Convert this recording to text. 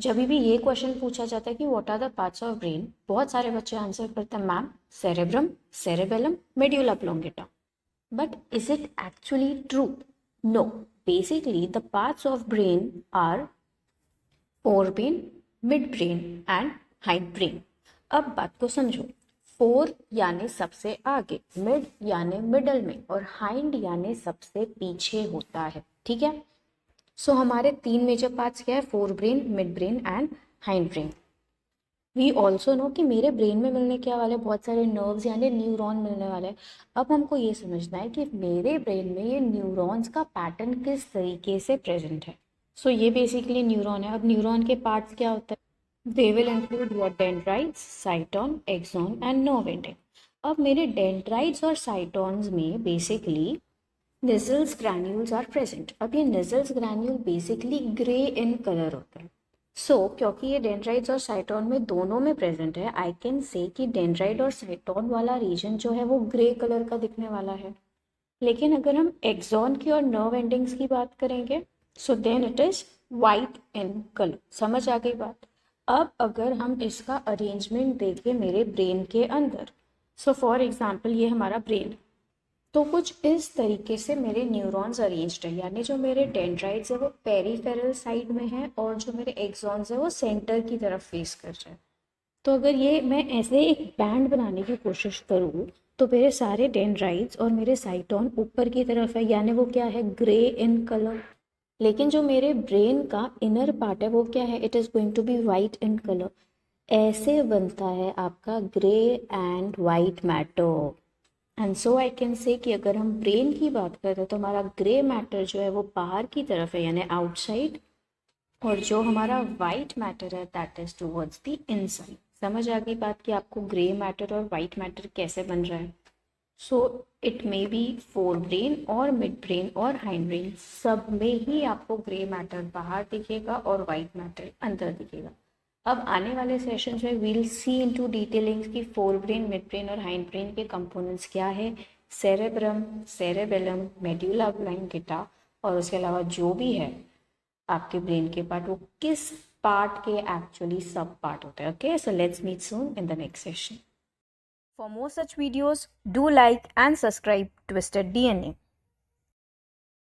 जब भी ये क्वेश्चन पूछा जाता है कि what are the parts of brain, बहुत सारे बच्चे आंसर करते हैं ma'am cerebrum, cerebellum, medulla oblongata. But is it actually true? No. Basically, the parts of brain are forebrain, midbrain and hindbrain. अब बात को समझो. फोर यानी सबसे आगे, मिड यानी मिडल में और हाइंड यानी सबसे पीछे होता है. ठीक है. सो हमारे तीन मेजर पार्ट्स क्या है? Fore brain, mid brain and hind brain. We also know कि मेरे ब्रेन में मिलने क्या वाले, बहुत सारे नर्व्स यानी न्यूरॉन मिलने वाले हैं. अब हमको ये समझना है कि मेरे ब्रेन में ये न्यूरॉन्स का पैटर्न किस तरीके से प्रेजेंट है. सो ये बेसिकली न्यूरॉन है. अब न्यूरॉन के पार्ट्स क्या होता है? They will include your dendrites, cyton, axon and nerve ending. अब मेरे डेंड्राइट्स और साइटॉन्स में basically Nissl's granules are present. अब ये Nissl's granule basically grey in colour होते हैं. क्योंकि ये डेंड्राइट्स और साइटोन में दोनों में प्रेजेंट है, आई कैन से कि डेंड्राइट और साइटोन वाला रीजन जो है वो ग्रे कलर का दिखने वाला है. लेकिन अगर हम एक्सॉन की और नर्व एंडिंग्स की बात करेंगे, so then it is white in colour. समझ आ गई बात. अब अगर हम इसका अरेंजमेंट देखें मेरे ब्रेन के अंदर, सो फॉर एग्जाम्पल ये हमारा ब्रेन, तो कुछ इस तरीके से मेरे न्यूरॉन्स अरेंज्ड है. यानी जो मेरे डेंड्राइट्स है वो पेरिफेरल साइड में है और जो मेरे एक्सॉन्स है वो सेंटर की तरफ फेस कर रहे हैं. तो अगर ये मैं ऐसे एक बैंड बनाने की कोशिश करूँ तो मेरे सारे डेंड्राइट्स और मेरे साइटोन ऊपर की तरफ है, यानी वो क्या है? Grey in colour. लेकिन जो मेरे ब्रेन का इनर पार्ट है वो क्या है? It is going to be white in colour. ऐसे बनता है आपका grey and white matter. And so I can say कि अगर हम ब्रेन की बात करें तो हमारा ग्रे मैटर जो है वो बाहर की तरफ है यानी आउटसाइड, और जो हमारा वाइट मैटर है that is towards the inside. समझ आ गई बात कि आपको ग्रे मैटर और वाइट मैटर कैसे बन रहा है. So it may be fore brain और मिड ब्रेन और हाइंड ब्रेन, सब में ही आपको ग्रे मैटर बाहर दिखेगा और वाइट मैटर अंदर दिखेगा. अब आने वाले सेशंस में वील सी इनटू डिटेलिंग्स की फोर ब्रेन, मिड ब्रेन और हाइंड ब्रेन के कंपोनेंट्स क्या है, सेरेब्रम, सेरेबेलम, मेड्यूला ऑब्लोंगेटा, और उसके अलावा जो भी है आपके ब्रेन के पार्ट वो किस पार्ट के एक्चुअली सब पार्ट होते हैं. Okay, so let's meet soon in the next session. For more such videos do like and subscribe twisted DNA.